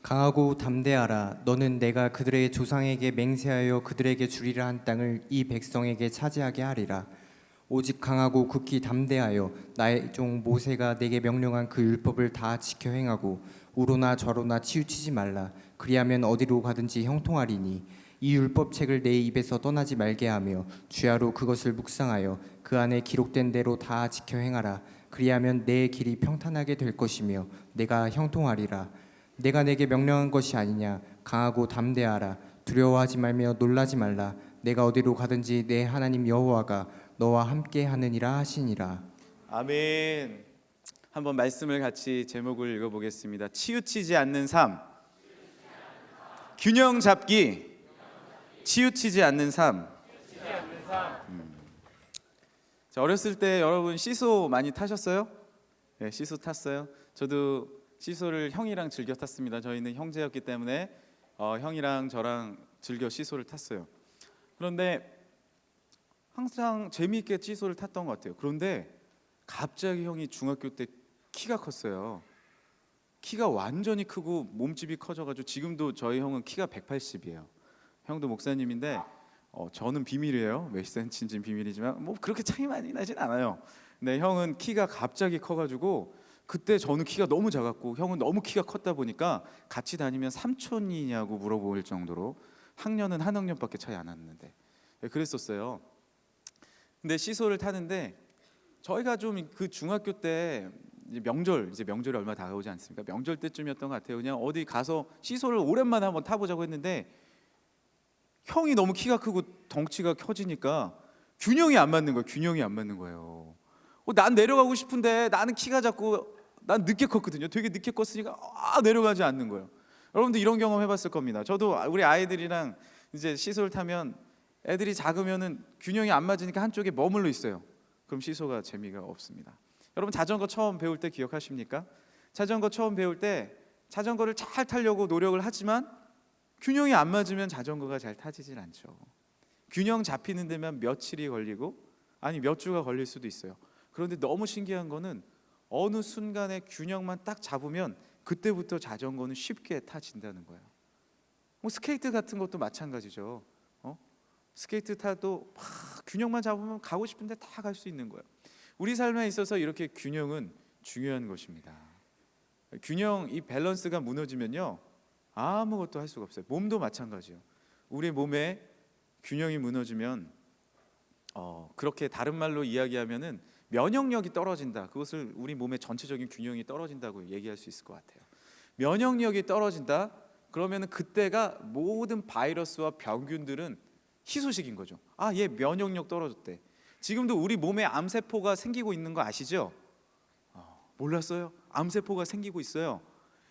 강하고 담대하라. 너는 내가 그들의 조상에게 맹세하여 그들에게 주리라 한 땅을 이 백성에게 차지하게 하리라. 오직 강하고 극히 담대하여 나의 종 모세가 내게 명령한 그 율법을 다 지켜 행하고 우로나 저로나 치우치지 말라. 그리하면 어디로 가든지 형통하리니 이 율법책을 내 입에서 떠나지 말게 하며 주야로 그것을 묵상하여 그 안에 기록된 대로 다 지켜 행하라. 그리하면 내 길이 평탄하게 될 것이며 내가 형통하리라. 내가 내게 명령한 것이 아니냐. 강하고 담대하라. 두려워하지 말며 놀라지 말라. 내가 어디로 가든지 내 하나님 여호와가 너와 함께 하느니라 하시니라. 아멘. 한번 말씀을 같이 제목을 읽어보겠습니다. 치우치지 않는 삶, 균형 잡기, 치우치지 않는 삶. 자, 어렸을 때 여러분 시소 많이 타셨어요? 네, 시소 탔어요. 저도 시소를 형이랑 즐겨 탔습니다. 저희는 형제였기 때문에 형이랑 저랑 즐겨 시소를 탔어요. 그런데 항상 재미있게 시소를 탔던 것 같아요. 그런데 갑자기 형이 중학교 때 키가 컸어요. 키가 완전히 크고 몸집이 커져가지고 지금도 저희 형은 키가 180이에요. 형도 목사님인데 저는 비밀이에요. 몇 cm인지는 비밀이지만 뭐 그렇게 차이 많이 나진 않아요. 근데 형은 키가 갑자기 커가지고 그때 저는 키가 너무 작았고 형은 너무 키가 컸다 보니까 같이 다니면 삼촌이냐고 물어볼 정도로 학년은 한 학년밖에 차이 안 났는데 그랬었어요. 근데 시소를 타는데 저희가 좀 그 중학교 때 이제 명절이 얼마 다가오지 않습니까? 명절 때쯤이었던 것 같아요. 그냥 어디 가서 시소를 오랜만에 한번 타보자고 했는데 형이 너무 키가 크고 덩치가 커지니까 균형이 안 맞는 거예요. 난 내려가고 싶은데 나는 키가 작고 난 늦게 컸거든요. 되게 늦게 컸으니까 내려가지 않는 거예요. 여러분들 이런 경험 해봤을 겁니다. 저도 우리 아이들이랑 이제 시소를 타면 애들이 작으면은 균형이 안 맞으니까 한쪽에 머물러 있어요. 그럼 시소가 재미가 없습니다. 여러분 자전거 처음 배울 때 기억하십니까? 자전거 처음 배울 때 자전거를 잘 타려고 노력을 하지만 균형이 안 맞으면 자전거가 잘 타지질 않죠. 균형 잡히는 데만 며칠이 걸리고 아니 몇 주가 걸릴 수도 있어요. 그런데 너무 신기한 거는 어느 순간에 균형만 딱 잡으면 그때부터 자전거는 쉽게 타진다는 거예요. 뭐 스케이트 같은 것도 마찬가지죠. 스케이트 타도 막 균형만 잡으면 가고 싶은데 다 갈 수 있는 거예요. 우리 삶에 있어서 이렇게 균형은 중요한 것입니다. 이 밸런스가 무너지면요 아무것도 할 수가 없어요. 몸도 마찬가지예요. 우리 몸에 균형이 무너지면 그렇게 다른 말로 이야기하면은 면역력이 떨어진다. 그것을 우리 몸의 전체적인 균형이 떨어진다고 얘기할 수 있을 것 같아요. 면역력이 떨어진다. 그러면은 그때가 모든 바이러스와 병균들은 희소식인 거죠. 얘 면역력 떨어졌대. 지금도 우리 몸에 암세포가 생기고 있는 거 아시죠? 몰랐어요? 암세포가 생기고 있어요.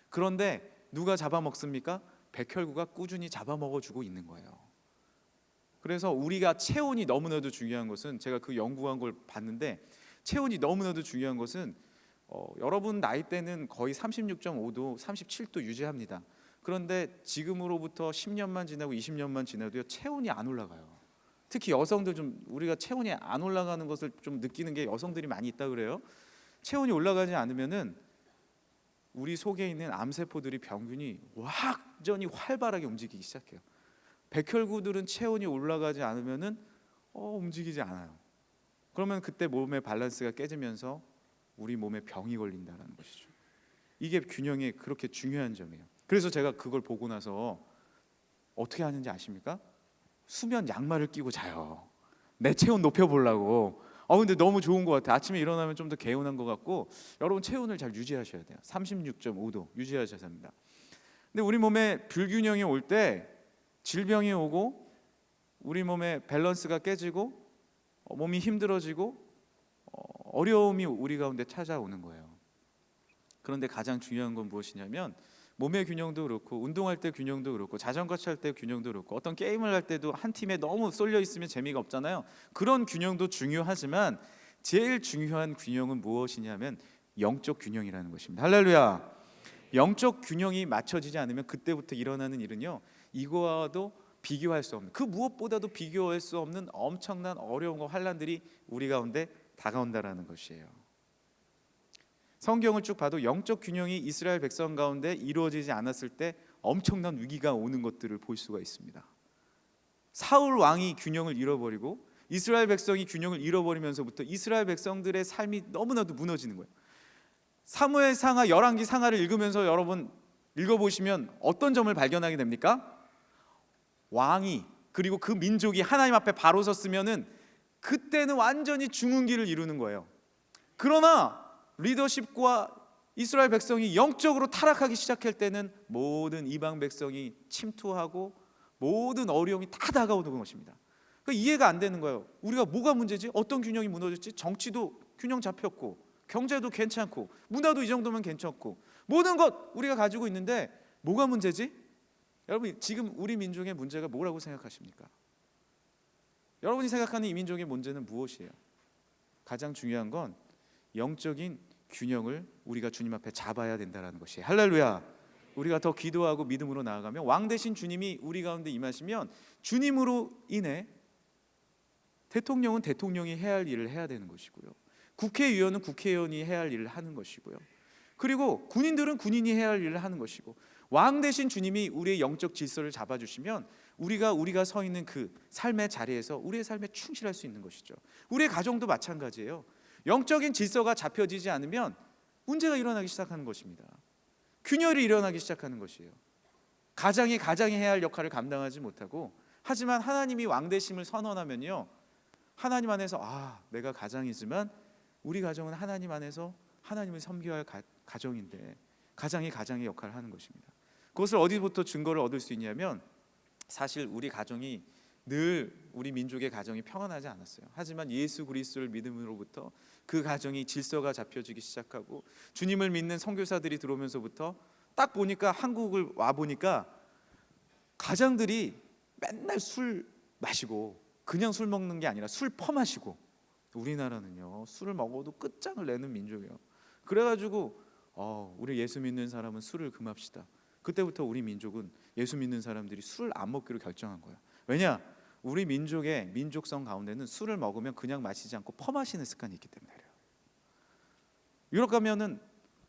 그런데 누가 잡아먹습니까? 백혈구가 꾸준히 잡아먹어주고 있는 거예요. 그래서 우리가 체온이 너무나도 중요한 것은 제가 그 연구한 걸 봤는데 체온이 너무나도 중요한 것은 여러분 나이 때는 거의 36.5도, 37도 유지합니다. 그런데 지금으로부터 10년만 지나고 20년만 지나도요 체온이 안 올라가요. 특히 여성들 좀 우리가 체온이 안 올라가는 것을 좀 느끼는 게 여성들이 많이 있다 그래요. 체온이 올라가지 않으면은 우리 속에 있는 암세포들이 병균이 완전히 활발하게 움직이기 시작해요. 백혈구들은 체온이 올라가지 않으면은 움직이지 않아요. 그러면 그때 몸의 밸런스가 깨지면서 우리 몸에 병이 걸린다는 것이죠. 이게 균형이 그렇게 중요한 점이에요. 그래서 제가 그걸 보고 나서 어떻게 하는지 아십니까? 수면 양말을 끼고 자요. 내 체온 높여보려고. 근데 너무 좋은 것 같아요. 아침에 일어나면 좀 더 개운한 것 같고 여러분 체온을 잘 유지하셔야 돼요. 36.5도 유지하셔야 합니다. 근데 우리 몸에 불균형이 올 때 질병이 오고 우리 몸의 밸런스가 깨지고 몸이 힘들어지고 어려움이 우리 가운데 찾아오는 거예요. 그런데 가장 중요한 건 무엇이냐면 몸의 균형도 그렇고 운동할 때 균형도 그렇고 자전거 탈 때 균형도 그렇고 어떤 게임을 할 때도 한 팀에 너무 쏠려 있으면 재미가 없잖아요. 그런 균형도 중요하지만 제일 중요한 균형은 무엇이냐면 영적 균형이라는 것입니다. 할렐루야. 영적 균형이 맞춰지지 않으면 그때부터 일어나는 일은요 이거와도 비교할 수 없는 그 무엇보다도 비교할 수 없는 엄청난 어려움과 환난들이 우리 가운데 다가온다라는 것이에요. 성경을 쭉 봐도 영적 균형이 이스라엘 백성 가운데 이루어지지 않았을 때 엄청난 위기가 오는 것들을 볼 수가 있습니다. 사울 왕이 균형을 잃어버리고 이스라엘 백성이 균형을 잃어버리면서부터 이스라엘 백성들의 삶이 너무나도 무너지는 거예요. 사무엘 상하, 열왕기 상하를 읽으면서 여러분 읽어보시면 어떤 점을 발견하게 됩니까? 왕이 그리고 그 민족이 하나님 앞에 바로 섰으면은 그때는 완전히 중흥기를 이루는 거예요. 그러나 리더십과 이스라엘 백성이 영적으로 타락하기 시작할 때는 모든 이방 백성이 침투하고 모든 어려움이 다 다가오는 것입니다. 그러니까 이해가 안 되는 거예요. 우리가 뭐가 문제지? 어떤 균형이 무너졌지? 정치도 균형 잡혔고 경제도 괜찮고 문화도 이 정도면 괜찮고 모든 것 우리가 가지고 있는데 뭐가 문제지? 여러분 지금 우리 민족의 문제가 뭐라고 생각하십니까? 여러분이 생각하는 이 민족의 문제는 무엇이에요? 가장 중요한 건 영적인 균형을 우리가 주님 앞에 잡아야 된다는 것이에요. 할렐루야. 우리가 더 기도하고 믿음으로 나아가면 왕 대신 주님이 우리 가운데 임하시면 주님으로 인해 대통령은 대통령이 해야 할 일을 해야 되는 것이고요. 국회의원은 국회의원이 해야 할 일을 하는 것이고요. 그리고 군인들은 군인이 해야 할 일을 하는 것이고 왕 대신 주님이 우리의 영적 질서를 잡아주시면 우리가 서 있는 그 삶의 자리에서 우리의 삶에 충실할 수 있는 것이죠. 우리의 가정도 마찬가지예요. 영적인 질서가 잡혀지지 않으면 문제가 일어나기 시작하는 것입니다. 균열이 일어나기 시작하는 것이에요. 가장이 해야 할 역할을 감당하지 못하고 하지만 하나님이 왕되심을 선언하면요 하나님 안에서 내가 가장이지만 우리 가정은 하나님 안에서 하나님을 섬겨야 할 가정인데 가장의 역할을 하는 것입니다. 그것을 어디부터 증거를 얻을 수 있냐면 사실 우리 가정이 늘 우리 민족의 가정이 평안하지 않았어요. 하지만 예수 그리스도를 믿음으로부터 그 가정이 질서가 잡혀지기 시작하고 주님을 믿는 선교사들이 들어오면서부터 딱 보니까 한국을 와 보니까 가장들이 맨날 술 마시고 그냥 술 먹는 게 아니라 술 퍼마시고 우리나라는요 술을 먹어도 끝장을 내는 민족이에요. 그래가지고 우리 예수 믿는 사람은 술을 금합시다. 그때부터 우리 민족은 예수 믿는 사람들이 술을 안 먹기로 결정한 거예요. 왜냐? 우리 민족의 민족성 가운데는 술을 먹으면 그냥 마시지 않고 퍼마시는 습관이 있기 때문에 그래요. 유럽 가면은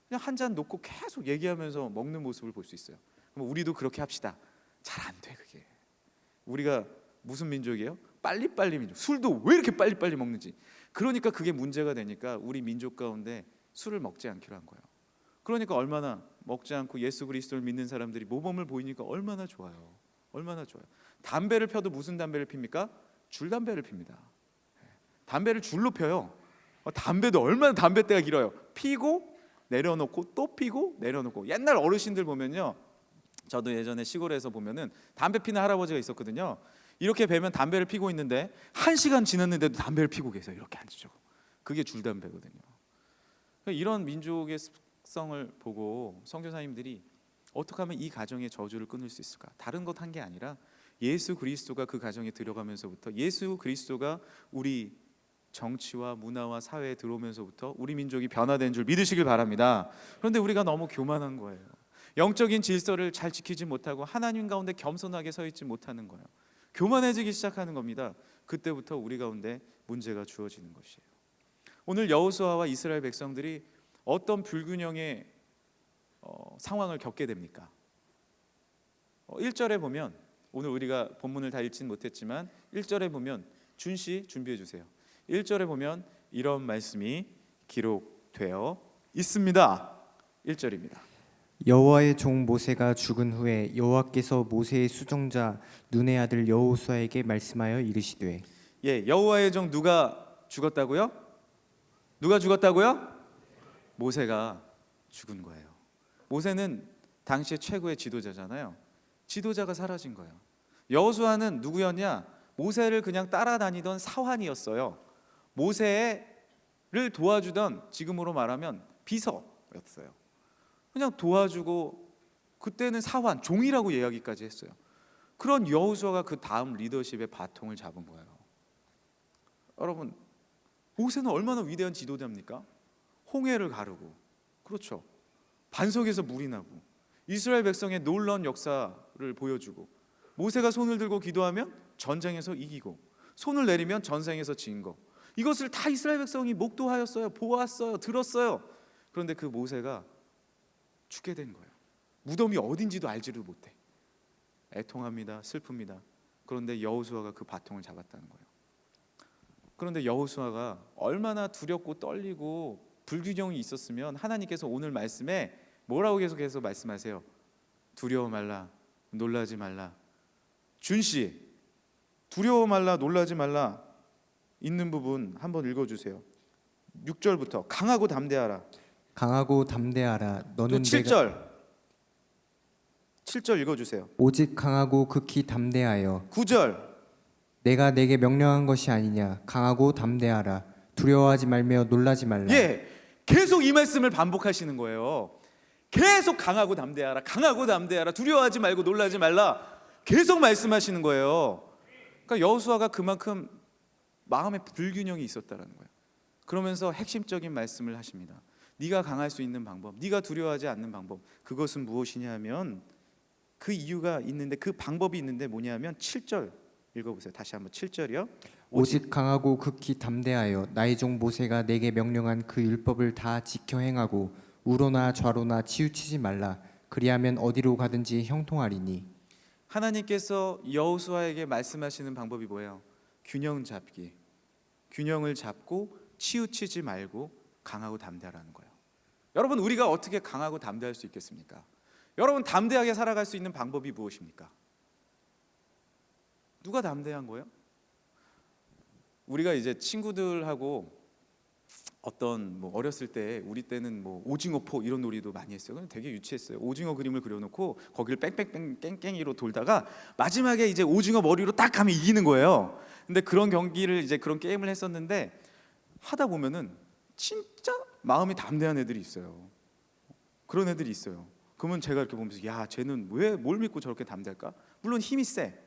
그냥 한 잔 놓고 계속 얘기하면서 먹는 모습을 볼 수 있어요. 그럼 우리도 그렇게 합시다. 잘 안 돼 그게. 우리가 무슨 민족이에요? 빨리빨리 민족. 술도 왜 이렇게 빨리빨리 먹는지. 그러니까 그게 문제가 되니까 우리 민족 가운데 술을 먹지 않기로 한 거예요. 그러니까 얼마나 먹지 않고 예수 그리스도를 믿는 사람들이 모범을 보이니까 얼마나 좋아요. 얼마나 좋아요. 담배를 펴도 무슨 담배를 핍니까? 줄담배를 핍니다. 담배를 줄로 펴요. 담배도 얼마나 담배대가 길어요. 피고 내려놓고 또 피고 내려놓고. 옛날 어르신들 보면요, 저도 예전에 시골에서 보면은 담배 피는 할아버지가 있었거든요. 이렇게 뵈면 담배를 피고 있는데 1시간 지났는데도 담배를 피고 계세요. 이렇게 앉으죠. 그게 줄담배거든요. 이런 민족의 습성을 보고 선교사님들이 어떻게 하면 이 가정의 저주를 끊을 수 있을까? 다른 것 한 게 아니라 예수 그리스도가 그 가정에 들어가면서부터 예수 그리스도가 우리 정치와 문화와 사회에 들어오면서부터 우리 민족이 변화된 줄 믿으시길 바랍니다. 그런데 우리가 너무 교만한 거예요. 영적인 질서를 잘 지키지 못하고 하나님 가운데 겸손하게 서 있지 못하는 거예요. 교만해지기 시작하는 겁니다. 그때부터 우리 가운데 문제가 주어지는 것이에요. 오늘 여호수아와 이스라엘 백성들이 어떤 불균형의 상황을 겪게 됩니까? 1절에 보면 오늘 우리가 본문을 다 읽진 못했지만 1절에 보면 준씨 준비해 주세요. 1절에 보면 이런 말씀이 기록되어 있습니다. 1절입니다. 여호와의 종 모세가 죽은 후에 여호와께서 모세의 수종자 눈의 아들 여호수아에게 말씀하여 이르시되 여호와의 종 누가 죽었다고요? 누가 죽었다고요? 모세가 죽은 거예요. 모세는 당시의 최고의 지도자잖아요. 지도자가 사라진 거예요. 여호수아는 누구였냐? 모세를 그냥 따라다니던 사환이었어요. 모세를 도와주던 지금으로 말하면 비서였어요. 그냥 도와주고 그때는 사환, 종이라고 이야기까지 했어요. 그런 여호수아가 그 다음 리더십의 바통을 잡은 거예요. 여러분, 모세는 얼마나 위대한 지도자입니까? 홍해를 가르고, 그렇죠, 반석에서 물이 나고 이스라엘 백성의 놀라운 역사를 보여주고 모세가 손을 들고 기도하면 전쟁에서 이기고 손을 내리면 전쟁에서 진 거, 이것을 다 이스라엘 백성이 목도하였어요. 보았어요. 들었어요. 그런데 그 모세가 죽게 된 거예요. 무덤이 어딘지도 알지를 못해. 애통합니다. 슬픕니다. 그런데 여호수아가 그 바통을 잡았다는 거예요. 그런데 여호수아가 얼마나 두렵고 떨리고 불균형이 있었으면 하나님께서 오늘 말씀에 뭐라고 계속해서 말씀하세요? 두려워 말라, 놀라지 말라. 준씨, 두려워 말라, 놀라지 말라 있는 부분 한번 읽어주세요. 6절부터 강하고 담대하라. 강하고 담대하라. 또 너는 7절 7절 읽어주세요. 오직 강하고 극히 담대하여 9절 내가 내게 명령한 것이 아니냐. 강하고 담대하라. 두려워하지 말며 놀라지 말라. 예, 계속 이 말씀을 반복하시는 거예요. 계속 강하고 담대하라, 강하고 담대하라, 두려워하지 말고 놀라지 말라 계속 말씀하시는 거예요. 그러니까 여호수아가 그만큼 마음에 불균형이 있었다는 거예요. 그러면서 핵심적인 말씀을 하십니다. 네가 강할 수 있는 방법, 네가 두려워하지 않는 방법, 그것은 무엇이냐 하면 그 이유가 있는데, 그 방법이 있는데 뭐냐면 7절 읽어보세요. 다시 한번 7절이요. 오직 강하고 극히 담대하여 나의 종 모세가 내게 명령한 그 율법을 다 지켜 행하고 우로나 좌로나 치우치지 말라. 그리하면 어디로 가든지 형통하리니. 하나님께서 여호수아에게 말씀하시는 방법이 뭐예요? 균형 잡기. 균형을 잡고 치우치지 말고 강하고 담대하라는 거예요. 여러분, 우리가 어떻게 강하고 담대할 수 있겠습니까? 여러분, 담대하게 살아갈 수 있는 방법이 무엇입니까? 누가 담대한 거예요? 우리가 이제 친구들하고 어떤 뭐 어렸을 때, 우리 때는 뭐 오징어포 이런 놀이도 많이 했어요. 그럼 되게 유치했어요. 오징어 그림을 그려놓고 거기를 뺑뺑뺑 깽깽이로 돌다가 마지막에 이제 오징어 머리로 딱 가면 이기는 거예요. 근데 그런 경기를, 이제 그런 게임을 했었는데 하다 보면은 진짜 마음이 담대한 애들이 있어요. 그런 애들이 있어요. 그러면 제가 이렇게 보면서, 야, 쟤는 왜 뭘 믿고 저렇게 담대할까? 물론 힘이 세.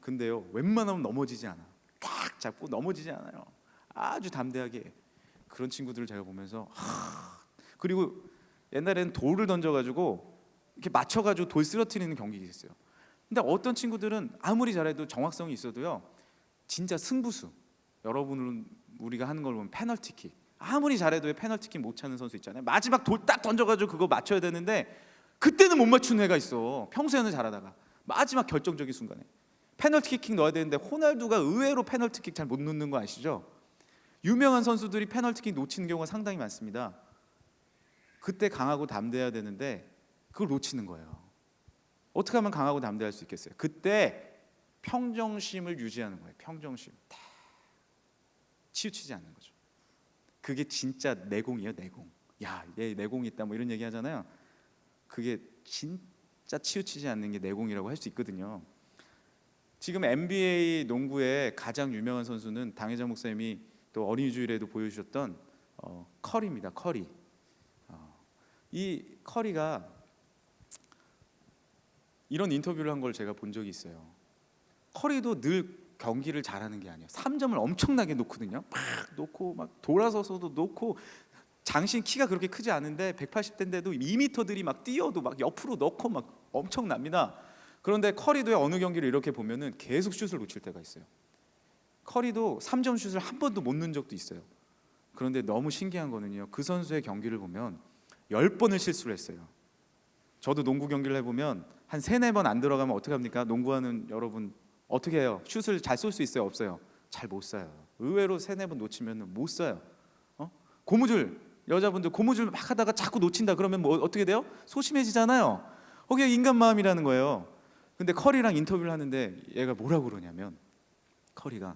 근데요, 웬만하면 넘어지지 않아. 딱 잡고 넘어지지 않아요. 아주 담대하게. 그런 친구들을 제가 보면서 그리고 옛날에는 돌을 던져가지고 이렇게 맞춰가지고 돌 쓰러뜨리는 경기가 있어요. 근데 어떤 친구들은 아무리 잘해도 정확성이 있어도요, 진짜 승부수. 여러분은 우리가 하는 걸 보면 페널티킥. 아무리 잘해도 왜 페널티킥 못 차는 선수 있잖아요. 마지막 돌 딱 던져가지고 그거 맞춰야 되는데 그때는 못 맞추는 애가 있어. 평소에는 잘하다가 마지막 결정적인 순간에 페널티킥 넣어야 되는데 호날두가 의외로 페널티킥 잘 못 넣는 거 아시죠? 유명한 선수들이 페널티킥 놓치는 경우가 상당히 많습니다. 그때 강하고 담대해야 되는데 그걸 놓치는 거예요. 어떻게 하면 강하고 담대할 수 있겠어요? 그때 평정심을 유지하는 거예요. 평정심. 다 치우치지 않는 거죠. 그게 진짜 내공이에요. 내공. 야, 얘 내공이 있다 뭐 이런 얘기 하잖아요. 그게 진짜 치우치지 않는 게 내공이라고 할 수 있거든요. 지금 NBA 농구의 가장 유명한 선수는 당회장 목사님이 또 어린이 주일에도 보여주셨던 커리입니다. 커리. 이 커리가 이런 인터뷰를 한 걸 제가 본 적이 있어요. 커리도 늘 경기를 잘하는 게 아니에요. 3점을 엄청나게 놓거든요. 막 놓고 막 돌아서서도 놓고, 장신 키가 그렇게 크지 않은데 180대인데도 2m들이 막 뛰어도 막 옆으로 넣고 막 엄청납니다. 그런데 커리도의 어느 경기를 이렇게 보면은 계속 슛을 놓칠 때가 있어요. 커리도 3점 슛을 한 번도 못 넣은 적도 있어요. 그런데 너무 신기한 거는요, 그 선수의 경기를 보면 10번을 실수를 했어요. 저도 농구 경기를 해보면 한 3-4번 안 들어가면 어떻게 합니까? 농구하는 여러분 어떻게 해요? 슛을 잘 쏠 수 있어요? 없어요? 잘 못 쏴요. 의외로 3-4번 놓치면 못 쏴요. 고무줄, 여자분들 고무줄 막 하다가 자꾸 놓친다 그러면 뭐 어떻게 돼요? 소심해지잖아요. 그게 인간 마음이라는 거예요. 근데 커리랑 인터뷰를 하는데 얘가 뭐라고 그러냐면, 커리가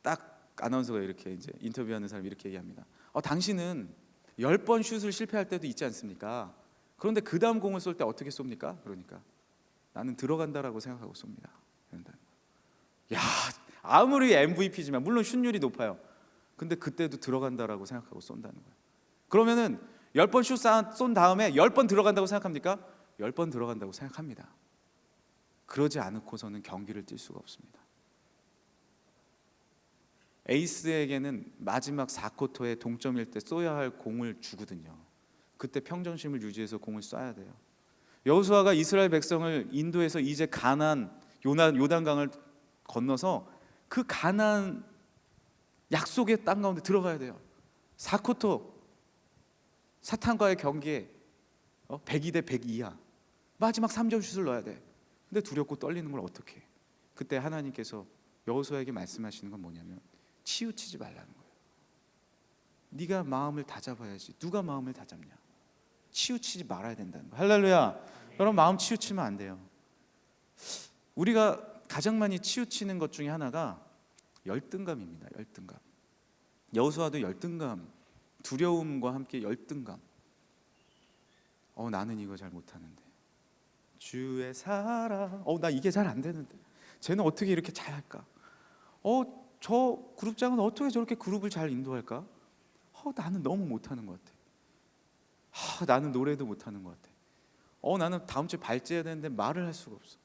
딱 아나운서가 이렇게 이제 인터뷰하는 사람이 이렇게 얘기합니다. 당신은 10번 슛을 실패할 때도 있지 않습니까? 그런데 그 다음 공을 쏠 때 어떻게 쏩니까? 그러니까 나는 들어간다라고 생각하고 쏩니다. 야, 아무리 MVP지만 물론 슛률이 높아요. 근데 그때도 들어간다라고 생각하고 쏜다는 거예요. 그러면은 10번 슛 쏜 다음에 10번 들어간다고 생각합니까? 10번 들어간다고 생각합니다. 그러지 않고서는 경기를 뛸 수가 없습니다. 에이스에게는 마지막 4쿼터에 동점일 때 쏘야 할 공을 주거든요. 그때 평정심을 유지해서 공을 쏴야 돼요. 여호수아가 이스라엘 백성을 인도해서 이제 가나안 요단강을 건너서 그 가나안 약속의 땅 가운데 들어가야 돼요. 4쿼터 사탄과의 경기에 102대 102야. 마지막 3점 슛을 넣어야 돼. 근데 두렵고 떨리는 걸 어떻게 해? 그때 하나님께서 여호수아에게 말씀하시는 건 뭐냐면 치우치지 말라는 거예요. 네가 마음을 다잡아야지. 누가 마음을 다잡냐? 치우치지 말아야 된다는 거예요. 할렐루야. 여러분 마음 치우치면 안 돼요. 우리가 가장 많이 치우치는 것 중에 하나가 열등감입니다. 열등감. 여호수아도 열등감, 두려움과 함께 열등감. 나는 이거 잘 못하는데. 주의 사랑. 나 이게 잘 안 되는데. 쟤는 어떻게 이렇게 잘할까? 저 그룹장은 어떻게 저렇게 그룹을 잘 인도할까? 나는 너무 못하는 것 같아. 나는 노래도 못하는 것 같아. 나는 다음 주에 발제해야 되는데 말을 할 수가 없어.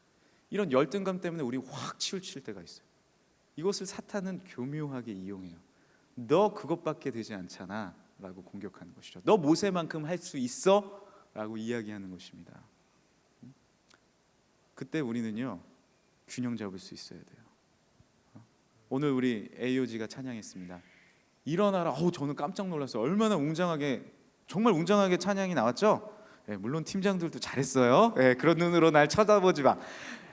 이런 열등감 때문에 우리 확 치우칠 때가 있어요. 이것을 사탄은 교묘하게 이용해요. 너 그것밖에 되지 않잖아 라고 공격하는 것이죠. 너 모세만큼 할 수 있어? 라고 이야기하는 것입니다. 그때 우리는요 균형 잡을 수 있어야 돼요. 오늘 우리 AOG가 찬양했습니다. 일어나라. 저는 깜짝 놀랐어요. 얼마나 웅장하게, 정말 웅장하게 찬양이 나왔죠? 물론 팀장들도 잘했어요. 그런 눈으로 날 쳐다보지 마.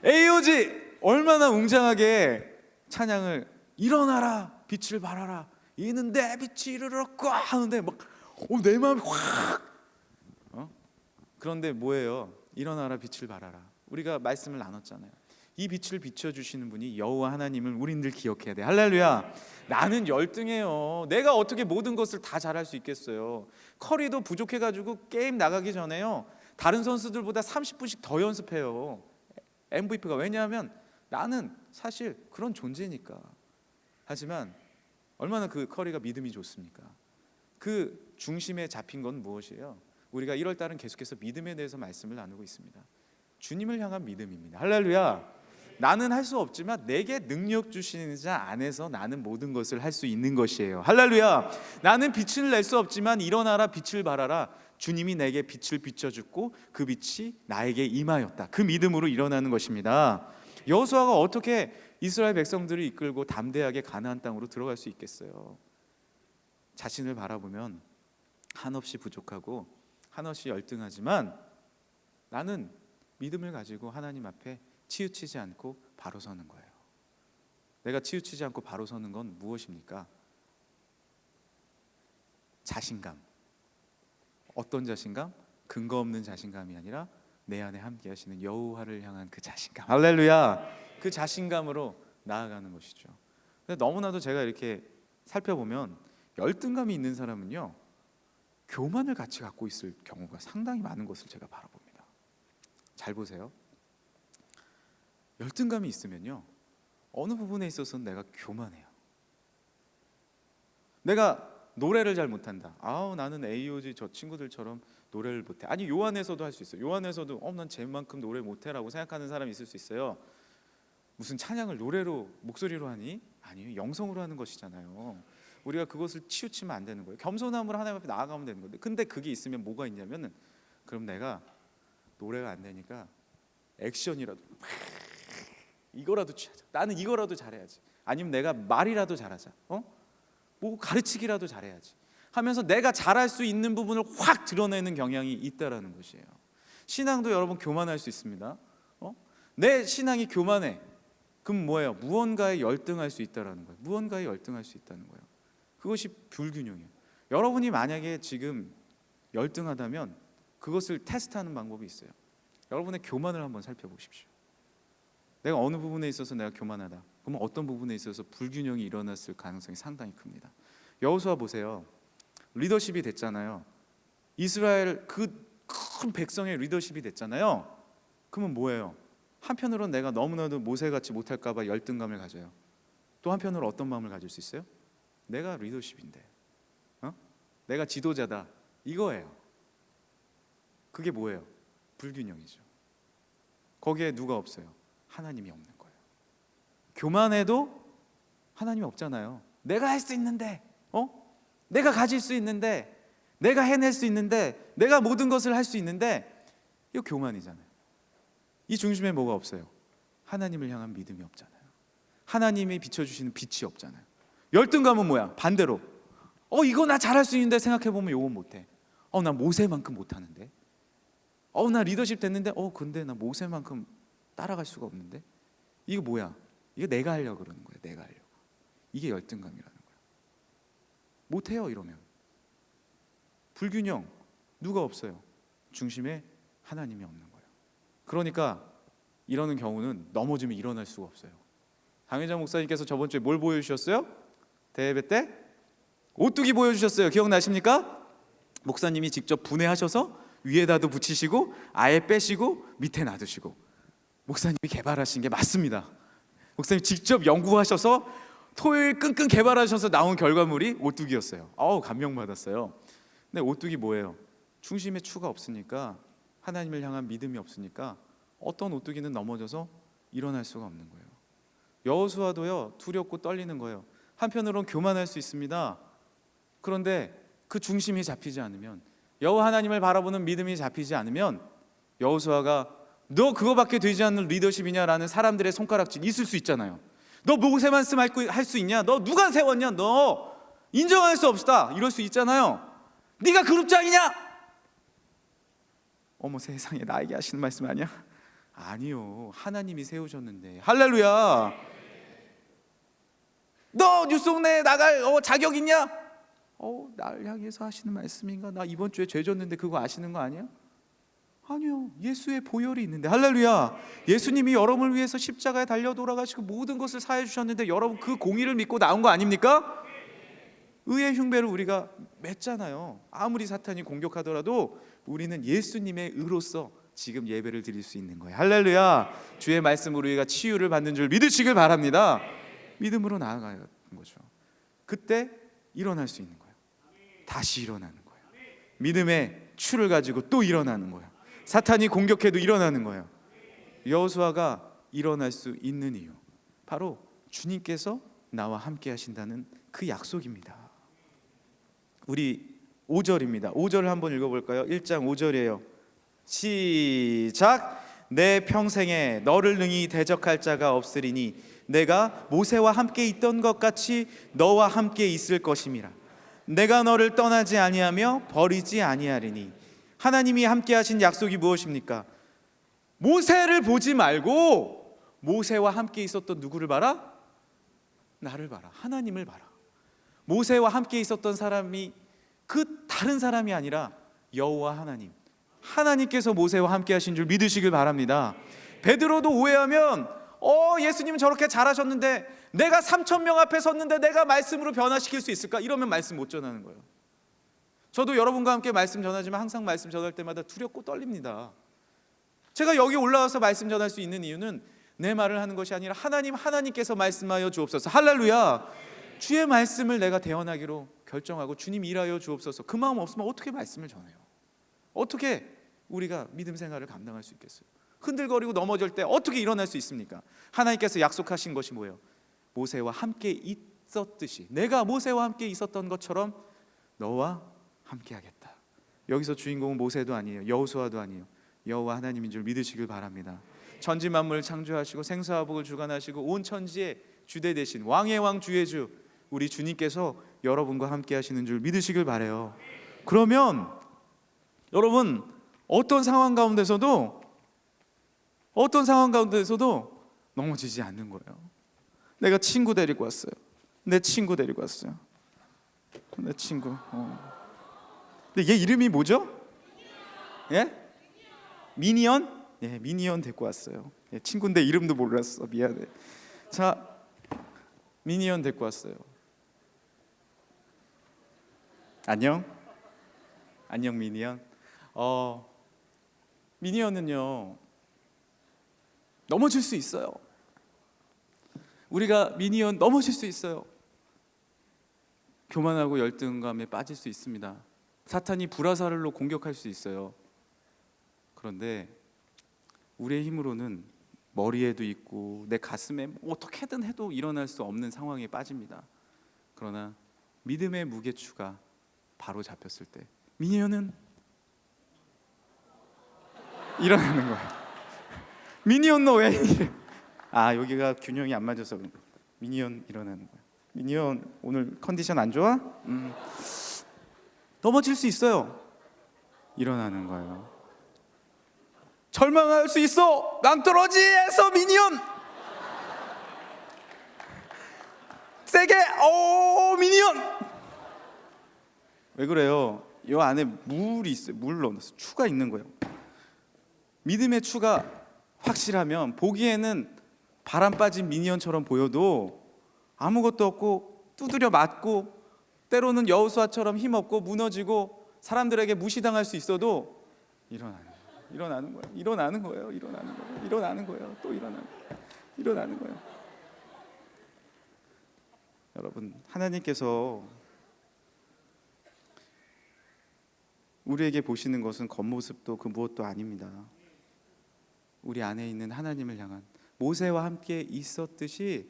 AOG 얼마나 웅장하게 찬양을, 일어나라 빛을 발하라 이는 내 빛이 이르렀고 하는데 막 내 마음이 확 그런데 뭐예요? 일어나라 빛을 발하라. 우리가 말씀을 나눴잖아요. 이 빛을 비춰주시는 분이 여호와 하나님을 우리들 기억해야 돼. 할렐루야. 나는 열등해요. 내가 어떻게 모든 것을 다 잘할 수 있겠어요? 커리도 부족해가지고 게임 나가기 전에요 다른 선수들보다 30분씩 더 연습해요. MVP가. 왜냐하면 나는 사실 그런 존재니까. 하지만 얼마나 그 커리가 믿음이 좋습니까? 그 중심에 잡힌 건 무엇이에요? 우리가 1월 달은 계속해서 믿음에 대해서 말씀을 나누고 있습니다. 주님을 향한 믿음입니다. 할렐루야. 나는 할 수 없지만 내게 능력 주시는 자 안에서 나는 모든 것을 할 수 있는 것이에요. 할렐루야. 나는 빛을 낼 수 없지만 일어나라 빛을 발하라. 주님이 내게 빛을 비춰주고 그 빛이 나에게 임하였다. 그 믿음으로 일어나는 것입니다. 여호수아가 어떻게 이스라엘 백성들을 이끌고 담대하게 가나안 땅으로 들어갈 수 있겠어요? 자신을 바라보면 한없이 부족하고 한없이 열등하지만 나는 믿음을 가지고 하나님 앞에 치우치지 않고 바로 서는 거예요. 내가 치우치지 않고 바로 서는 건 무엇입니까? 자신감. 어떤 자신감? 근거 없는 자신감이 아니라 내 안에 함께 하시는 여호와를 향한 그 자신감. 할렐루야. 그 자신감으로 나아가는 것이죠. 근데 너무나도 제가 이렇게 살펴보면 열등감이 있는 사람은요 교만을 같이 갖고 있을 경우가 상당히 많은 것을 제가 바라봅니다. 잘 보세요. 열등감이 있으면요 어느 부분에 있어서는 내가 교만해요. 내가 노래를 잘 못한다. 나는 AOG 저 친구들처럼 노래를 못해. 아니 요한에서도 할 수 있어요. 요한에서도 난 쟤만큼 노래 못해라고 생각하는 사람이 있을 수 있어요. 무슨 찬양을 노래로 목소리로 하니? 아니요, 영성으로 하는 것이잖아요. 우리가 그것을 치우치면 안 되는 거예요. 겸손함으로 하나님 앞에 나아가면 되는 건데, 근데 그게 있으면 뭐가 있냐면은 그럼 내가 노래가 안 되니까 액션이라도 이거라도 취하자. 나는 이거라도 잘해야지. 아니면 내가 말이라도 잘하자. 뭐 가르치기라도 잘해야지 하면서 내가 잘할 수 있는 부분을 확 드러내는 경향이 있다라는 것이에요. 신앙도 여러분 교만할 수 있습니다. 내 신앙이 교만해. 그럼 뭐예요? 무언가에 열등할 수 있다라는 거예요. 무언가에 열등할 수 있다는 거예요. 그것이 불균형이에요. 여러분이 만약에 지금 열등하다면 그것을 테스트하는 방법이 있어요. 여러분의 교만을 한번 살펴보십시오. 내가 어느 부분에 있어서 내가 교만하다. 그러면 어떤 부분에 있어서 불균형이 일어났을 가능성이 상당히 큽니다. 여호수아 보세요. 리더십이 됐잖아요. 이스라엘 그 큰 백성의 리더십이 됐잖아요. 그러면 뭐예요? 한편으로는 내가 너무나도 모세같이 못할까 봐 열등감을 가져요. 또 한편으로 어떤 마음을 가질 수 있어요? 내가 리더십인데 내가 지도자다 이거예요. 그게 뭐예요? 불균형이죠. 거기에 누가 없어요? 하나님이 없는 거예요. 교만해도 하나님이 없잖아요. 내가 할 수 있는데 내가 가질 수 있는데 내가 해낼 수 있는데 내가 모든 것을 할 수 있는데 이거 교만이잖아요. 이 중심에 뭐가 없어요? 하나님을 향한 믿음이 없잖아요. 하나님이 비춰주시는 빛이 없잖아요. 열등감은 뭐야? 반대로 이거 나 잘할 수 있는데 생각해보면 이건 못해. 나 모세만큼 못하는데. 나 리더십 됐는데 근데 나 모세만큼 따라갈 수가 없는데. 이거 뭐야? 이거 내가 하려고 그러는 거예요. 내가 하려고. 이게 열등감이라는 거예요. 못해요 이러면. 불균형 누가 없어요? 중심에 하나님이 없는 거예요. 그러니까 이러는 경우는 넘어지면 일어날 수가 없어요. 강혜정 목사님께서 저번 주에 뭘 보여주셨어요? 대예배 때 오뚜기 보여주셨어요. 기억나십니까? 목사님이 직접 분해하셔서 위에다도 붙이시고 아예 빼시고 밑에 놔두시고, 목사님이 개발하신 게 맞습니다. 목사님 직접 연구하셔서 토요일 끙끙 개발하셔서 나온 결과물이 오뚜기였어요. 감명받았어요. 근데 오뚜기 뭐예요? 중심에 추가 없으니까, 하나님을 향한 믿음이 없으니까 어떤 오뚜기는 넘어져서 일어날 수가 없는 거예요. 여호수아도요, 두렵고 떨리는 거예요. 한편으로는 교만할 수 있습니다. 그런데 그 중심이 잡히지 않으면, 여호와 하나님을 바라보는 믿음이 잡히지 않으면, 여호수아가 너 그거밖에 되지 않는 리더십이냐라는 사람들의 손가락질 있을 수 있잖아요. 너 모세 말씀 할 수 있냐? 너 누가 세웠냐? 너 인정할 수 없다. 이럴 수 있잖아요. 네가 그룹장이냐? 어머 세상에, 나에게 하시는 말씀 아니야? 아니요, 하나님이 세우셨는데. 할렐루야. 너 뉴스공장에 나갈 자격 있냐? 날 향해서 하시는 말씀인가? 나 이번 주에 죄 졌는데 그거 아시는 거 아니야? 아니요, 예수의 보혈이 있는데. 할렐루야. 예수님이 여러분을 위해서 십자가에 달려 돌아가시고 모든 것을 사해 주셨는데, 여러분 그 공의를 믿고 나온 거 아닙니까? 의의 흉배를 우리가 맺잖아요. 아무리 사탄이 공격하더라도 우리는 예수님의 의로서 지금 예배를 드릴 수 있는 거예요. 할렐루야. 주의 말씀으로 우리가 치유를 받는 줄 믿으시길 바랍니다. 믿음으로 나아가는 거죠. 그때 일어날 수 있는 거예요. 다시 일어나는 거예요. 믿음의 추를 가지고 또 일어나는 거예요. 사탄이 공격해도 일어나는 거예요. 여호수아가 일어날 수 있는 이유, 바로 주님께서 나와 함께 하신다는 그 약속입니다. 우리 5절입니다. 5절을 한번 읽어볼까요? 1장 5절이에요. 시작. 내 평생에 너를 능히 대적할 자가 없으리니 내가 모세와 함께 있던 것 같이 너와 함께 있을 것임이라. 내가 너를 떠나지 아니하며 버리지 아니하리니. 하나님이 함께 하신 약속이 무엇입니까? 모세를 보지 말고 모세와 함께 있었던 누구를 봐라? 나를 봐라. 하나님을 봐라. 모세와 함께 있었던 사람이 그 다른 사람이 아니라 여호와 하나님, 하나님께서 모세와 함께 하신 줄 믿으시길 바랍니다. 베드로도 오해하면 예수님은 저렇게 잘하셨는데 내가 3,000명 앞에 섰는데 내가 말씀으로 변화시킬 수 있을까? 이러면 말씀 못 전하는 거예요. 저도 여러분과 함께 말씀 전하지만 항상 말씀 전할 때마다 두렵고 떨립니다. 제가 여기 올라와서 말씀 전할 수 있는 이유는 내 말을 하는 것이 아니라 하나님께서 말씀하여 주옵소서. 할렐루야. 주의 말씀을 내가 대언하기로 결정하고 주님 일하여 주옵소서. 그 마음 없으면 어떻게 말씀을 전해요? 어떻게 우리가 믿음 생활을 감당할 수 있겠어요? 흔들거리고 넘어질 때 어떻게 일어날 수 있습니까? 하나님께서 약속하신 것이 뭐예요? 모세와 함께 있었듯이, 내가 모세와 함께 있었던 것처럼 너와 함께 하겠다. 여기서 주인공은 모세도 아니에요, 여호수아도 아니에요. 여호와 하나님인 줄 믿으시길 바랍니다. 천지 만물을 창조하시고 생사화복을 주관하시고 온 천지의 주대 되신 왕의 왕 주의 주 우리 주님께서 여러분과 함께 하시는 줄 믿으시길 바라요. 그러면 여러분 어떤 상황 가운데서도 넘어지지 않는 거예요. 내가 친구 데리고 왔어요. 내 친구 데리고 왔어요. 내 친구. 근데 얘 이름이 뭐죠? 예? 미니언? 예, 미니언 데리고 왔어요. 예, 친구인데 이름도 몰랐어. 미안해. 자, 미니언 데리고 왔어요. 안녕 미니언. 미니언은요 넘어질 수 있어요. 우리가 미니언 넘어질 수 있어요. 교만하고 열등감에 빠질 수 있습니다. 사탄이 불화살로 공격할 수 있어요. 그런데 우리의 힘으로는 머리에도 있고 내 가슴에 어떻게든 해도 일어날 수 없는 상황에 빠집니다. 그러나 믿음의 무게추가 바로 잡혔을 때 미니언은 일어나는 거예요. 미니언 너 왜 이래? 여기가 균형이 안 맞아서 미니언 일어나는 거예요. 미니언 오늘 컨디션 안 좋아? 넘어질 수 있어요. 일어나는 거예요. 절망할 수 있어. 낭떠러지에서 미니언. 세게 오 미니언. 왜 그래요? 이 안에 물이 있어요. 물 넣어놨어. 추가 있는 거예요. 믿음의 추가 확실하면 보기에는 바람 빠진 미니언처럼 보여도 아무것도 없고 두드려 맞고 때로는 여호수아처럼 힘없고 무너지고 사람들에게 무시당할 수 있어도 일어나는 거예요. 또 일어나는 거예요. 여러분, 하나님께서 우리에게 보시는 것은 겉모습도 그 무엇도 아닙니다. 우리 안에 있는 하나님을 향한 모세와 함께 있었듯이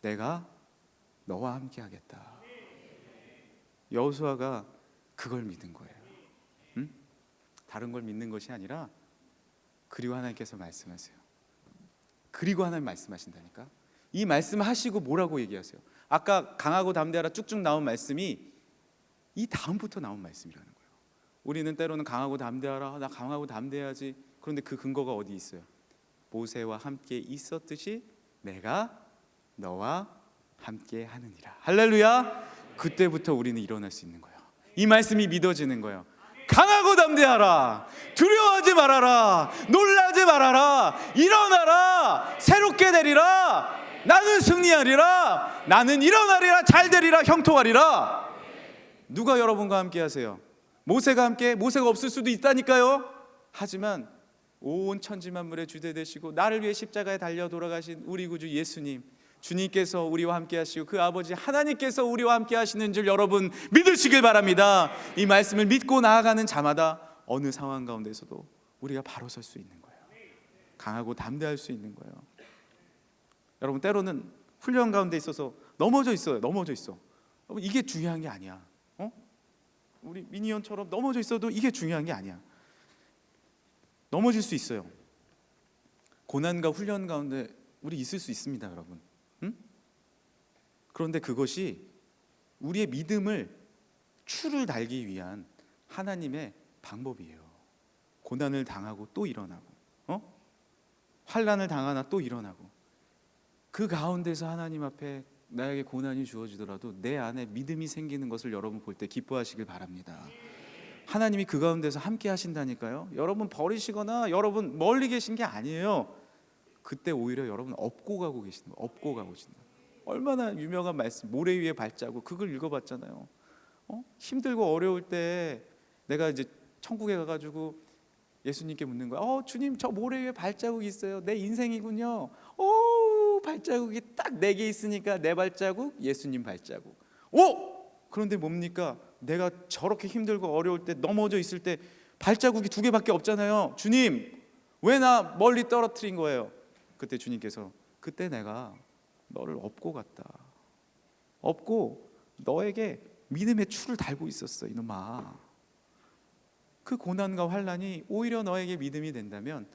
내가 너와 함께 하겠다. 여호수아가 그걸 믿은 거예요. 응? 다른 걸 믿는 것이 아니라 그리고 하나님께서 말씀하세요. 그리고 하나님 말씀하신다니까. 이 말씀을 하시고 뭐라고 얘기하세요? 아까 강하고 담대하라 쭉쭉 나온 말씀이 이 다음부터 나온 말씀이라는 거예요. 우리는 때로는 강하고 담대하라, 나 강하고 담대해야지. 그런데 그 근거가 어디 있어요? 모세와 함께 있었듯이 내가 너와 함께 하느니라. 할렐루야. 그때부터 우리는 일어날 수 있는 거예요. 이 말씀이 믿어지는 거예요. 강하고 담대하라. 두려워하지 말아라. 놀라지 말아라. 일어나라. 새롭게 되리라. 나는 승리하리라. 나는 일어나리라. 잘 되리라. 형통하리라. 누가 여러분과 함께 하세요? 모세가 함께? 모세가 없을 수도 있다니까요. 하지만 온 천지 만물의 주대 되시고 나를 위해 십자가에 달려 돌아가신 우리 구주 예수님, 주님께서 우리와 함께 하시고 그 아버지 하나님께서 우리와 함께 하시는 줄 여러분 믿으시길 바랍니다. 이 말씀을 믿고 나아가는 자마다 어느 상황 가운데서도 우리가 바로 설 수 있는 거예요. 강하고 담대할 수 있는 거예요. 여러분, 때로는 훈련 가운데 있어서 넘어져 있어요. 여러분, 이게 중요한 게 아니야. 우리 미니언처럼 넘어져 있어도 이게 중요한 게 아니야. 넘어질 수 있어요. 고난과 훈련 가운데 우리 있을 수 있습니다, 여러분. 그런데 그것이 우리의 믿음을 추를 달기 위한 하나님의 방법이에요. 고난을 당하고 또 일어나고, 환난을 당하나 또 일어나고, 그 가운데서 하나님 앞에 나에게 고난이 주어지더라도 내 안에 믿음이 생기는 것을 여러분 볼 때 기뻐하시길 바랍니다. 하나님이 그 가운데서 함께 하신다니까요. 여러분 버리시거나 여러분 멀리 계신 게 아니에요. 그때 오히려 여러분 업고 가고 계시는 거예요. 업고 가고 계시는 거예요. 얼마나 유명한 말씀, 모래 위에 발자국, 그걸 읽어봤잖아요. 힘들고 어려울 때 내가 이제 천국에 가가지고 예수님께 묻는 거야. 주님, 저 모래 위에 발자국이 있어요. 내 인생이군요. 발자국이 딱 4개 있으니까 내 발자국, 예수님 발자국. 그런데 뭡니까? 내가 저렇게 힘들고 어려울 때 넘어져 있을 때 발자국이 2개밖에 없잖아요. 주님, 왜 나 멀리 떨어뜨린 거예요? 그때 주님께서 그때 내가 너를 업고 갔다. 업고 너에게 믿음의 추를 달고 있었어, 이놈아. 그 고난과 환난이 오히려 너에게 믿음이 된다면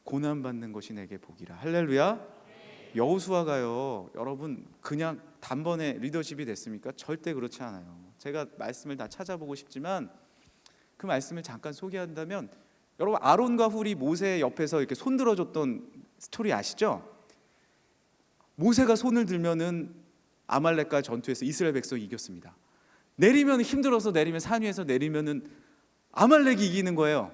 고난받는 것이 내게 복이라. 할렐루야. 여호수아가요, 여러분 그냥 단번에 리더십이 됐습니까? 절대 그렇지 않아요. 제가 말씀을 다 찾아보고 싶지만 그 말씀을 잠깐 소개한다면, 여러분 아론과 훌이 모세 옆에서 이렇게 손 들어줬던 스토리 아시죠? 모세가 손을 들면은 아말렉과 전투에서 이스라엘 백성이 이겼습니다. 내리면 힘들어서 내리면 산 위에서 내리면은 아말렉이 이기는 거예요.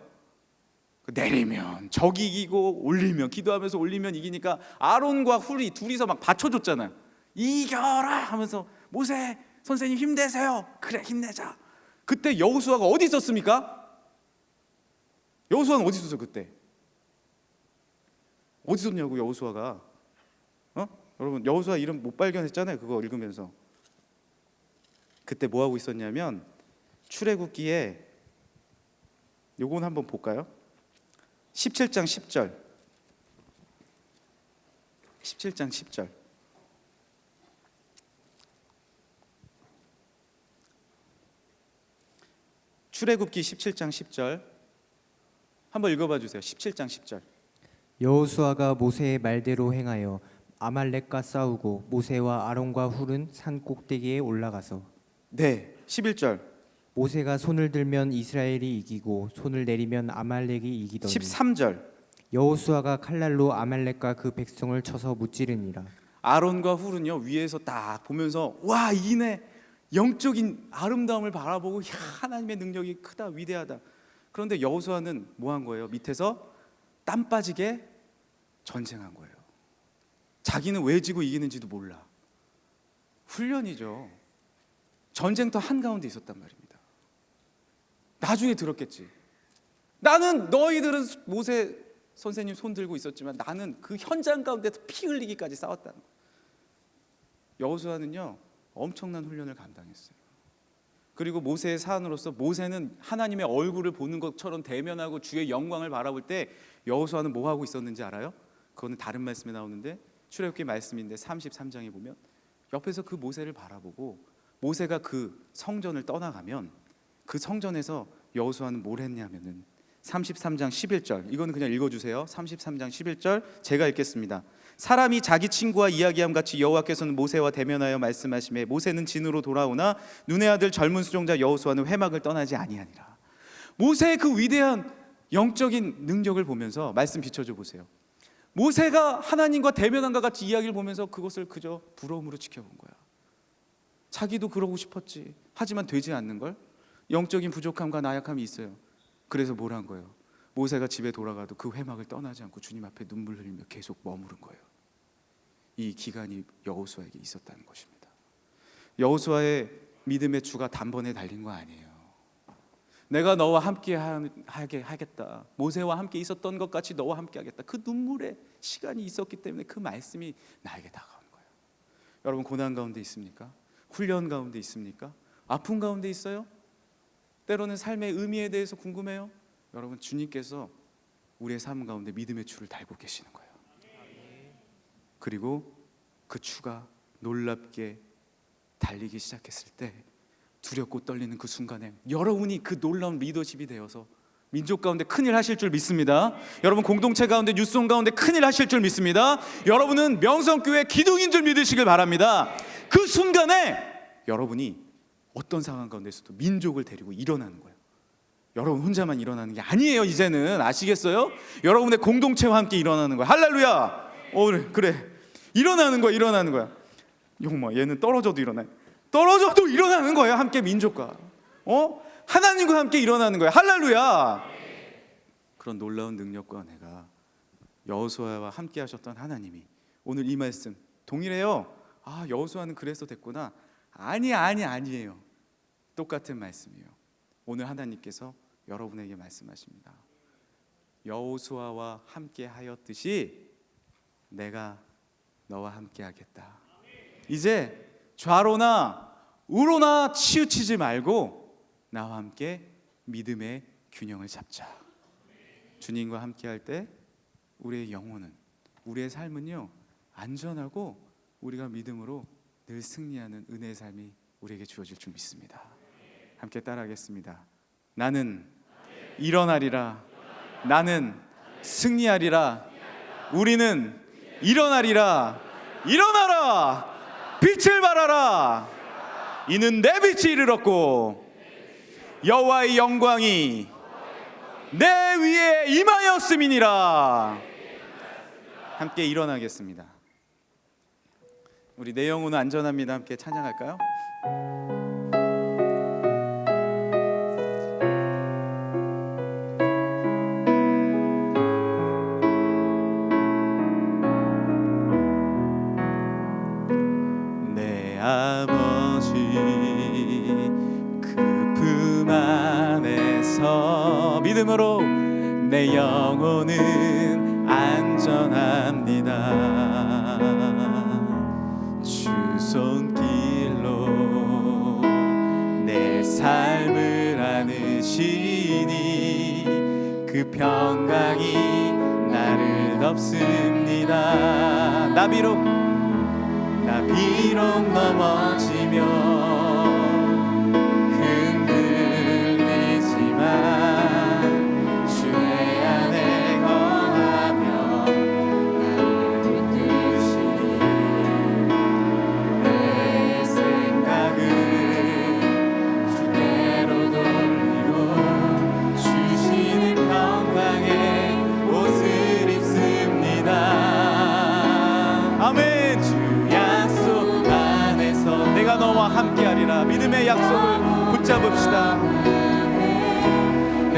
내리면 적이 이기고 올리면 기도하면서 올리면 이기니까 아론과 훌이 둘이서 막 받쳐줬잖아요. 이겨라 하면서 모세 선생님 힘내세요. 그래 힘내자. 그때 여호수아가 어디 있었습니까? 여호수아는 어디 있었어요 그때? 어디 있었냐고 여호수아가. 여러분 여호수아 이름 못 발견했잖아요. 그거 읽으면서. 그때 뭐 하고 있었냐면 출애굽기에 요건 한번 볼까요? 17장 10절. 17장 10절. 출애굽기 17장 10절. 한번 읽어봐 주세요. 17장 10절. 여호수아가 모세의 말대로 행하여 아말렉과 싸우고 모세와 아론과 훌은 산 꼭대기에 올라가서. 네, 11절. 모세가 손을 들면 이스라엘이 이기고 손을 내리면 아말렉이 이기더니 13절. 여호수아가 칼날로 아말렉과 그 백성을 쳐서 무찌르니라. 아론과 훌은요 위에서 딱 보면서 와 이네 영적인 아름다움을 바라보고 야, 하나님의 능력이 크다 위대하다. 그런데 여호수아는 뭐 한 거예요? 밑에서 땀 빠지게 전쟁한 거예요. 자기는 왜 지고 이기는지도 몰라. 훈련이죠. 전쟁터 한가운데 있었단 말입니다. 나중에 들었겠지. 나는 너희들은 모세 선생님 손 들고 있었지만 나는 그 현장 가운데서 피 흘리기까지 싸웠다는 거예요. 여호수아는요 엄청난 훈련을 감당했어요. 그리고 모세의 사안으로서 모세는 하나님의 얼굴을 보는 것처럼 대면하고 주의 영광을 바라볼 때 여호수아는 뭐 하고 있었는지 알아요? 그거는 다른 말씀에 나오는데 출애굽기 말씀인데 33장에 보면 옆에서 그 모세를 바라보고 모세가 그 성전을 떠나가면 그 성전에서 여호수아는 뭘 했냐면은 33장 11절 이거는 그냥 읽어주세요. 33장 11절 제가 읽겠습니다. 사람이 자기 친구와 이야기함 같이 여호와께서는 모세와 대면하여 말씀하시매 모세는 진으로 돌아오나 눈의 아들 젊은 수종자 여호수아는 회막을 떠나지 아니하니라. 모세의 그 위대한 영적인 능력을 보면서 말씀 비춰줘 보세요. 모세가 하나님과 대면함과 같이 이야기를 보면서 그것을 그저 부러움으로 지켜본 거야. 자기도 그러고 싶었지. 하지만 되지 않는 걸. 영적인 부족함과 나약함이 있어요. 그래서 뭘 한 거예요? 모세가 집에 돌아가도 그 회막을 떠나지 않고 주님 앞에 눈물 흘리며 계속 머무른 거예요. 이 기간이 여호수아에게 있었다는 것입니다. 여호수아의 믿음의 주가 단번에 달린 거 아니에요. 내가 너와 함께 하게 하겠다. 모세와 함께 있었던 것 같이 너와 함께 하겠다. 그 눈물의 시간이 있었기 때문에 그 말씀이 나에게 다가오는 거예요. 여러분 고난 가운데 있습니까? 훈련 가운데 있습니까? 아픔 가운데 있어요? 때로는 삶의 의미에 대해서 궁금해요? 여러분 주님께서 우리의 삶 가운데 믿음의 추를 달고 계시는 거예요. 그리고 그 추가 놀랍게 달리기 시작했을 때 두렵고 떨리는 그 순간에 여러분이 그 놀라운 리더십이 되어서 민족 가운데 큰일 하실 줄 믿습니다. 여러분 공동체 가운데 뉴스홈 가운데 큰일 하실 줄 믿습니다. 여러분은 명성교회 기둥인 줄 믿으시길 바랍니다. 그 순간에 여러분이 어떤 상황 가운데서도 민족을 데리고 일어나는 거예요. 여러분 혼자만 일어나는 게 아니에요. 이제는 아시겠어요? 여러분의 공동체와 함께 일어나는 거예요. 할렐루야. 그래 일어나는 거야. 일어나는 거야. 용마 얘는 떨어져도 일어나요. 떨어져도 일어나는 거예요. 함께 민족과 하나님과 함께 일어나는 거예요. 할렐루야. 그런 놀라운 능력과 내가 여호수아와 함께 하셨던 하나님이 오늘 이 말씀 동일해요. 아 여호수아는 그래서 됐구나. 아니에요. 똑같은 말씀이에요. 오늘 하나님께서 여러분에게 말씀하십니다. 여호수아와 함께 하였듯이 내가 너와 함께 하겠다. 이제 좌로나 우로나 치우치지 말고 나와 함께 믿음의 균형을 잡자. 주님과 함께 할 때 우리의 영혼은 우리의 삶은요 안전하고 우리가 믿음으로 늘 승리하는 은혜의 삶이 우리에게 주어질 줄 믿습니다. 함께 따라하겠습니다. 나는 일어나리라. 나는 승리하리라. 우리는 일어나리라. 일어나라. 빛을 발하라. 이는 내 빛이 이르렀고 여호와의 영광이 내 위에 임하였음이니라. 함께 일어나겠습니다. 우리 내 영혼은 안전합니다. 함께 찬양할까요? 내 아버지 그 품 안에서 믿음으로 내 영혼은 안전합니다. 주 손길로 내 삶을 안으시니 그 평강이 나를 덮습니다. 나 비록 넘어지며 흔들리지만 주의 안에 거하며 나를 이끄시니 내 생각은 주대로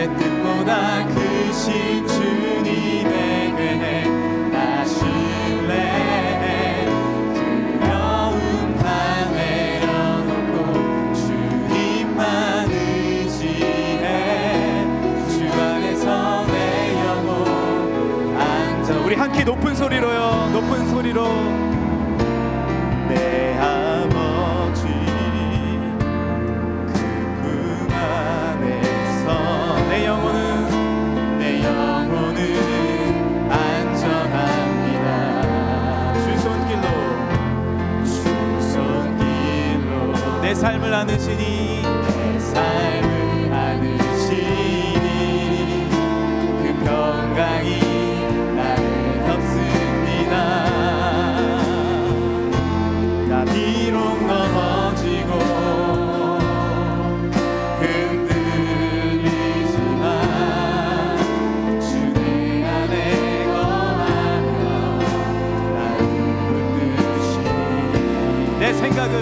내 뜻보다 크신 주님의 괴해 나 신뢰해 두려움 다 내려놓고 주님만 의지해 주 안에서 내 영혼 안전. 우리 한 키 높은 소리로요, 높은 소리로. 내 아버지 그 품 안에서 내 영혼은 안전합니다. 주 손길로 내 삶을 안으시니 그 평강이 나를 덮습니다. 나 비록 넘어지고 흔들리지만 주 내 안에 거하며 나를 붙드시니 내 생각은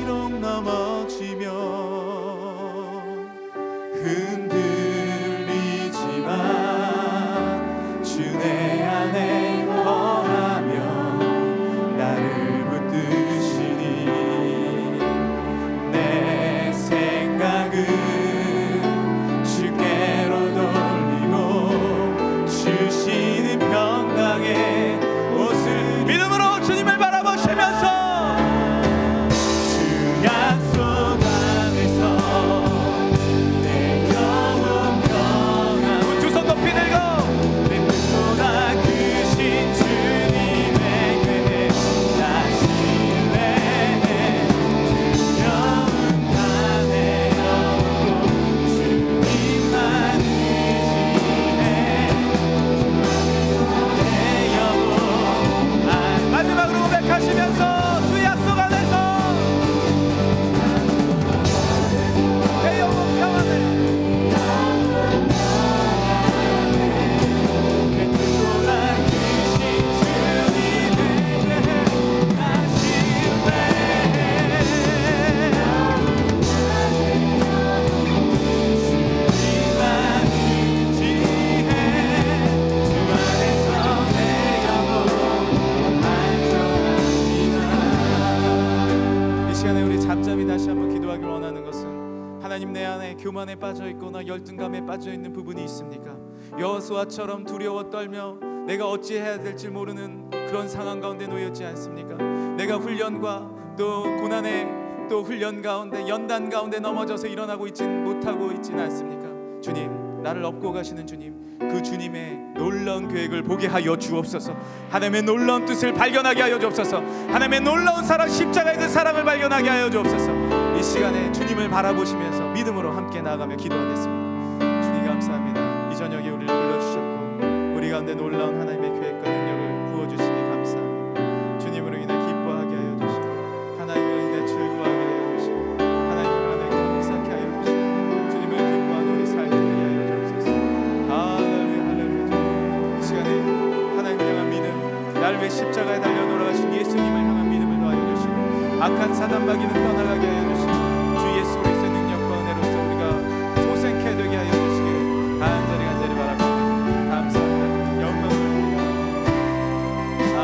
비록 넘어지면 흔들리지만 주 내 안에 거하며 나를 붙드시니 내 생각은 주께로 돌리고 주시는 평강의 옷을 믿음으로 주님을 바라보시면서 주 약속 안에서 내 영혼 평안 두 손 높이 들고 내 뜻보다 크신 주님의 궤에 나 신뢰해 두려움 다 내려놓고 주님만 의지해 내 영혼 마지막으로 고백하시면서 주 약속 안에서 내 영혼 평안을 내 뜻보다 크신 주님의 나 신뢰해 주님만 의지해 주 안에서 내 영혼 이 시간에 우리 잠잠히 다시 한번 기도하길 원하는 것은 하나님 내 안에 교만에 빠져 있거나 열등감에 빠져 있는 부분이 있습니까? 여호수아처럼 두려워 떨며 내가 어찌해야 될지 모르는 그런 상황 가운데 놓였지 않습니까? 내가 훈련과 또 고난의 또 훈련 가운데 연단 가운데 넘어져서 일어나고 있진 못하고 있진 않습니까? 주님, 나를 업고 가시는 주님, 그 주님의 놀라운 계획을 보게 하여 주옵소서. 하나님의 놀라운 뜻을 발견하게 하여 주옵소서. 하나님의 놀라운 사랑, 십자가의 그 사랑을 발견하게 하여 주옵소서. 이 시간에 주님을 바라보시면서 믿음으로 함께 나아가며 기도하겠습니다. 주님 감사합니다. 이 저녁에 우리를 불러주셨고 우리 가운데 놀라운 하나님의 계획과 능력을 부어주시니 감사합니다. 주님으로 인해 기뻐하게 하여 주시고 하나님으로 인해 즐거워하게 하여 주시고 하나님으로 인해 감사하게 하여 주시고 주님을 기뻐하는 우리 삶이 되게 하여 주옵소서. 할렐루야 할렐루야. 이 시간에 하나님을 향한 믿음, 나를 위해 십자가에 달려 돌아가신 예수님을 향한 믿음을 더하여 주시고 악한 사단 마귀는 떠나가게 하여 주시고 주 예수 그리스도의 능력과 은혜로서 우리가 소생케 되게 하여 주시길 간절히 바랍니다. 감사합니다. 영광을 드립니다.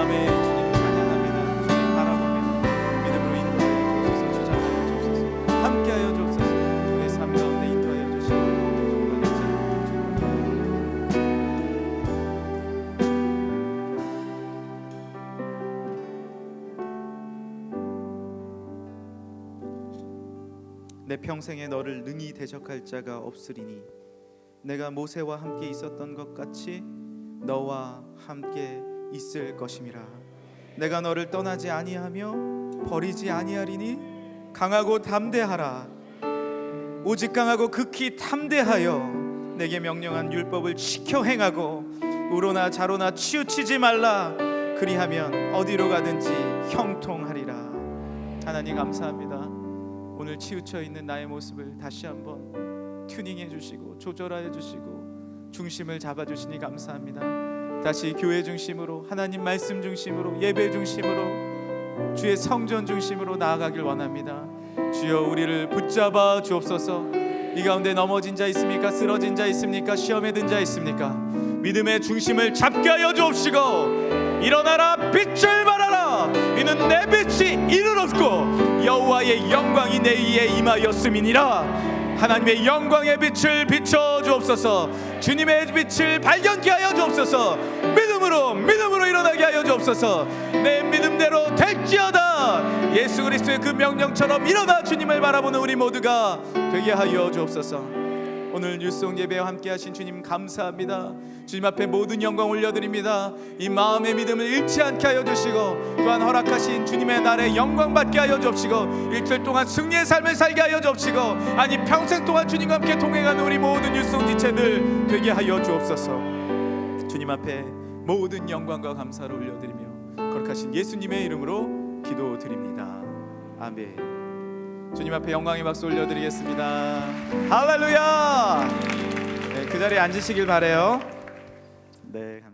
아멘. 주님 찬양합니다. 주님 바라봅니다. 믿음으로 인도하여 주옵소서. 주장하여 주옵소서. 함께하여 주옵소서. 우리의 삶 가운데 인도하여 주시고 내 평생에 너를 능히 대적할 자가 없으리니 내가 모세와 함께 있었던 것 같이 너와 함께 있을 것임이라. 내가 너를 떠나지 아니하며 버리지 아니하리니 강하고 담대하라. 오직 강하고 극히 담대하여 내게 명령한 율법을 지켜 행하고 우로나 자로나 치우치지 말라. 그리하면 어디로 가든지 형통하리라. 하나님 감사합니다. 오늘 치우쳐 있는 나의 모습을 다시 한번 튜닝해 주시고 조절하여 주시고 중심을 잡아 주시니 감사합니다. 다시 교회 중심으로, 하나님 말씀 중심으로, 예배 중심으로, 주의 성전 중심으로 나아가길 원합니다. 주여 우리를 붙잡아 주옵소서. 이 가운데 넘어진 자 있습니까? 쓰러진 자 있습니까? 시험에 든 자 있습니까? 믿음의 중심을 잡게 하여 주옵시고 일어나라 빛을 발하라. 이는 내 빛이 이를 얻고 여호와의 영광이 내 위에 임하였음이니라. 하나님의 영광의 빛을 비춰 주옵소서. 주님의 빛을 발견케 하여 주옵소서. 믿음으로 일어나게 하여 주옵소서. 내 믿음대로 될지어다. 예수 그리스도의 그 명령처럼 일어나 주님을 바라보는 우리 모두가 되게 하여 주옵소서. 오늘 뉴스송 예배와 함께 하신 주님 감사합니다. 주님 앞에 모든 영광 올려드립니다. 이 마음의 믿음을 잃지 않게 하여 주시고 또한 허락하신 주님의 날에 영광 받게 하여 주옵시고 일주일 동안 승리의 삶을 살게 하여 주옵시고 아니 평생 동안 주님과 함께 동행하는 우리 모든 뉴스송 지체들 되게 하여 주옵소서. 주님 앞에 모든 영광과 감사를 올려드리며 거룩하신 예수님의 이름으로 기도드립니다. 아멘. 주님 앞에 영광의 박수 올려드리겠습니다. 할렐루야. 네, 그 자리에 앉으시길 바래요. 네, 감사합니다.